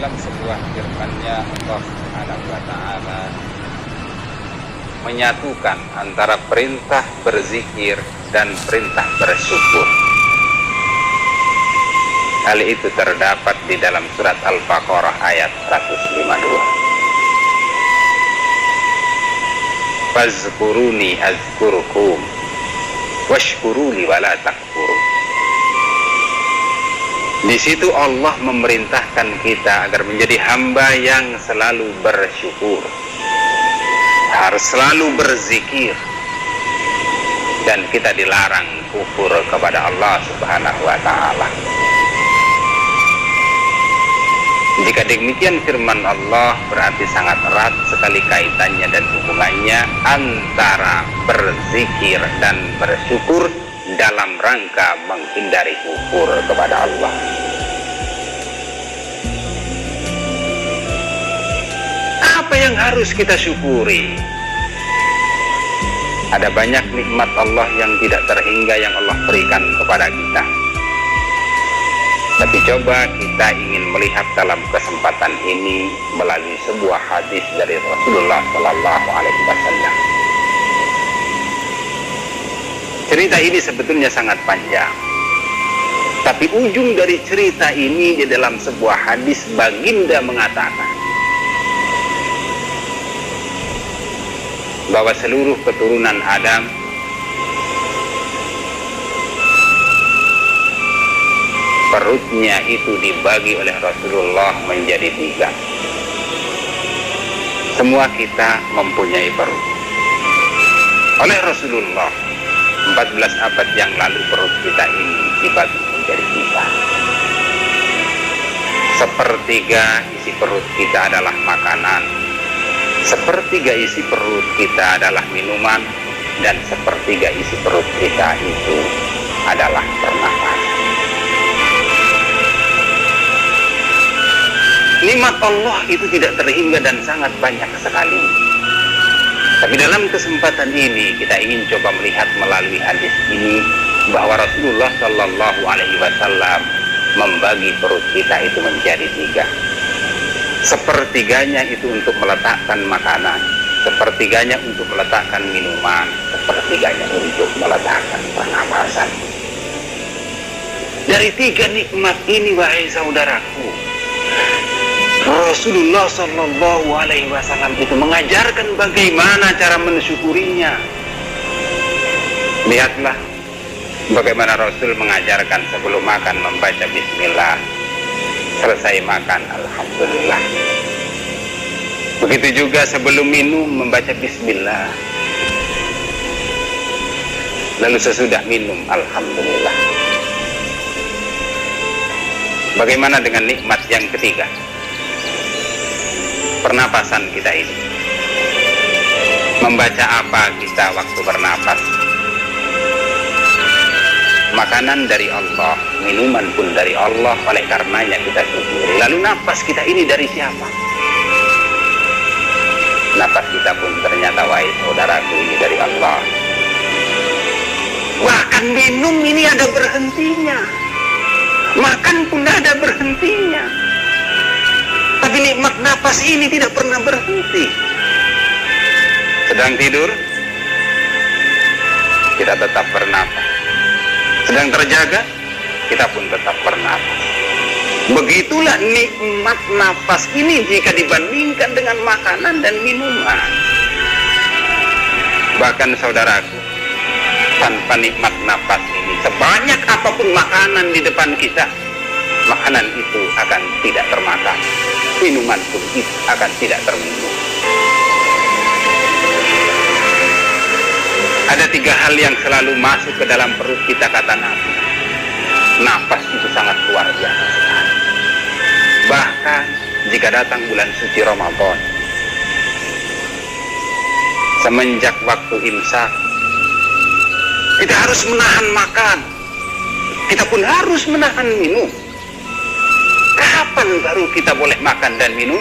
dalam sebuah firman-Nya Allah Subhanahu wa taala menyatukan antara perintah berzikir dan perintah bersyukur. Hal itu terdapat di dalam surat Al-Baqarah ayat 152. Fazkuruni azkurkum washkuruli wala takfurun. Di situ Allah memerintahkan kita agar menjadi hamba yang selalu bersyukur, harus selalu berzikir, dan kita dilarang kufur kepada Allah Subhanahu wa taala. Jika demikian firman Allah, berarti sangat erat sekali kaitannya dan hubungannya antara berzikir dan bersyukur dalam rangka menghindari kufur kepada Allah. Apa yang harus kita syukuri? Ada banyak nikmat Allah yang tidak terhingga yang Allah berikan kepada kita. Tapi coba kita ingin melihat dalam kesempatan ini melalui sebuah hadis dari Rasulullah Sallallahu Alaihi Wasallam. Cerita ini sebetulnya sangat panjang, tapi ujung dari cerita ini di dalam sebuah hadis baginda mengatakan bahwa seluruh keturunan Adam perutnya itu dibagi oleh Rasulullah menjadi 3. Semua kita mempunyai perut. Oleh Rasulullah 14 abad yang lalu perut kita ini dibagi menjadi 3. Sepertiga isi perut kita adalah makanan, sepertiga isi perut kita adalah minuman, dan sepertiga isi perut kita itu adalah pernapasan. Nikmat Allah itu tidak terhingga dan sangat banyak sekali. Tapi dalam kesempatan ini kita ingin coba melihat melalui hadis ini bahwa Rasulullah Shallallahu Alaihi Wasallam membagi perut kita itu menjadi 3. Sepertiganya itu untuk meletakkan makanan, sepertiganya untuk meletakkan minuman, sepertiganya untuk meletakkan pernapasan. Dari 3 nikmat ini, wahai saudaraku, Rasulullah Sallallahu Alaihi Wasallam itu mengajarkan bagaimana cara mensyukurinya. Lihatlah bagaimana Rasul mengajarkan sebelum makan membaca Bismillah, selesai makan Alhamdulillah. Begitu juga sebelum minum membaca Bismillah, lalu sesudah minum Alhamdulillah. Bagaimana dengan nikmat yang ketiga? Pernapasan kita ini. Membaca apa kita waktu bernapas? Makanan dari Allah, minuman pun dari Allah, oleh karenanya kita syukuri. Lalu napas kita ini dari siapa? Napas kita pun ternyata, wahai saudaraku, ini dari Allah. Bahkan minum ini ada berhentinya, makan pun ada berhentinya. Tapi nikmat napas ini tidak pernah berhenti. Sedang tidur, kita tetap bernapas. Sedang terjaga, kita pun tetap bernapas. Begitulah nikmat napas ini jika dibandingkan dengan makanan dan minuman. Bahkan saudaraku, tanpa nikmat napas ini, sebanyak apapun makanan di depan kita, makanan itu akan tidak termakan, minuman pun itu akan tidak terminum. Ada 3 hal yang selalu masuk ke dalam perut kita, kata Nabi. Napas itu sangat luar biasa sekali. Bahkan jika datang bulan suci Ramadan, semenjak waktu imsak, kita harus menahan makan, kita pun harus menahan minum. Kapan baru kita boleh makan dan minum?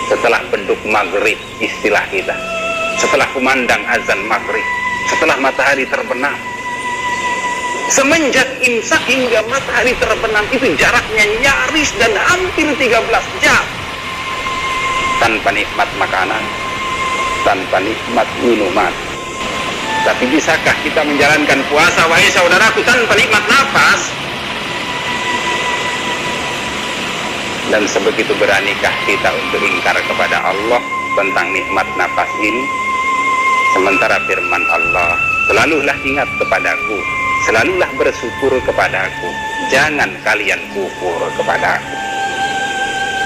Setelah beduk maghrib, istilah kita. Setelah kumandang azan maghrib, setelah matahari terbenam. Semenjak imsak hingga matahari terbenam itu jaraknya nyaris dan hampir 13 jam. Tanpa nikmat makanan, tanpa nikmat minuman. Tapi bisakah kita menjalankan puasa, wahai saudaraku, tanpa nikmat nafas? Dan sebegitu beranikah kita untuk ingkar kepada Allah tentang nikmat nafas ini? Sementara firman Allah, selalulah ingat kepadaku, selalulah bersyukur kepadaku, jangan kalian kufur kepadaku.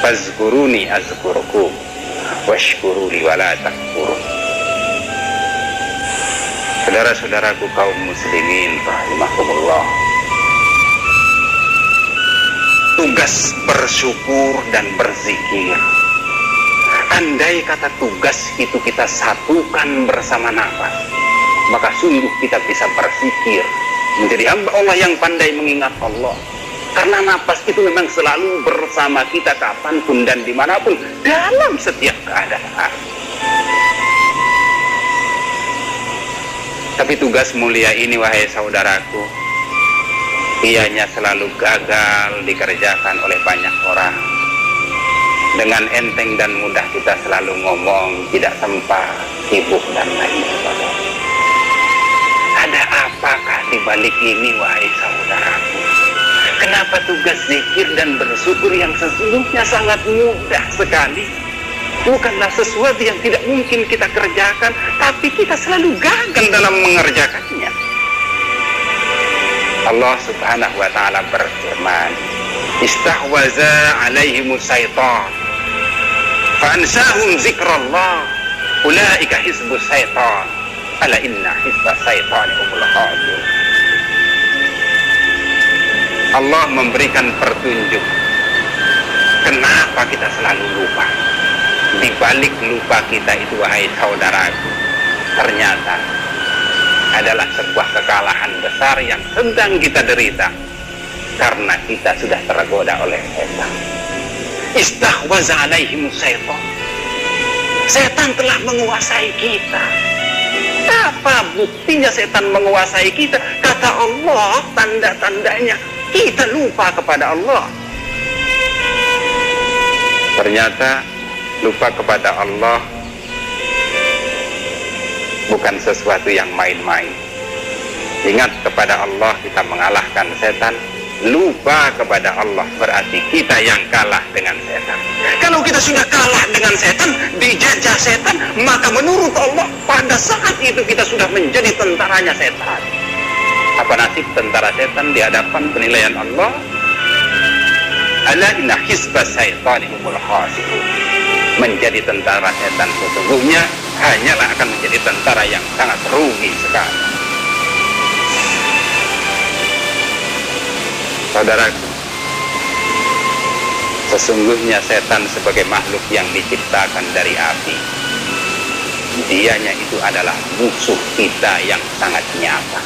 Fazkuruni azkurkum washkuruli wala takfurun. Saudara-saudaraku kaum muslimin rahimakumullah, tugas bersyukur dan berzikir, andai kata tugas itu kita satukan bersama nafas, maka sungguh kita bisa berzikir, menjadi hamba Allah yang pandai mengingat Allah. Karena nafas itu memang selalu bersama kita kapanpun dan dimanapun, dalam setiap keadaan. Tapi tugas mulia ini, wahai saudaraku, ianya selalu gagal dikerjakan oleh banyak orang. Dengan enteng dan mudah kita selalu ngomong, tidak sempat, sibuk dan lain sebagainya. Ada apakah di balik ini, wahai saudaraku? Kenapa tugas zikir dan bersyukur yang sesungguhnya sangat mudah sekali, bukanlah sesuatu yang tidak mungkin kita kerjakan, tapi kita selalu gagal dalam mengerjakannya? Allah subhanahu wa ta'ala berfirman, istahwaza alaihimus syaitan fa'ansahum zikrallah ulaika hizbus syaitan ala inna hizbas syaitan humul khasirun. Allah memberikan petunjuk kenapa kita selalu lupa. Di balik lupa kita itu, wahai saudaraku, ternyata adalah sebuah kekalahan besar yang sedang kita derita karena kita sudah tergoda oleh setan. Istahwaza alaihimus syaitan. Setan telah menguasai kita. Apa buktinya setan menguasai kita? Kata Allah, tanda-tandanya kita lupa kepada Allah. Ternyata lupa kepada Allah bukan sesuatu yang main-main. Ingat kepada Allah kita mengalahkan setan. Lupa kepada Allah berarti kita yang kalah dengan setan. Kalau kita sudah kalah dengan setan, dijajah setan, maka menurut Allah pada saat itu kita sudah menjadi tentaranya setan. Apa nasib tentara setan di hadapan penilaian Allah? Ala inna hizbas syaitani humul khasirun. Menjadi tentara setan sesungguhnya hanyalah akan menjadi tentara yang sangat rugi sekali. Saudaraku, sesungguhnya setan sebagai makhluk yang diciptakan dari api, dianya itu adalah musuh kita yang sangat nyata.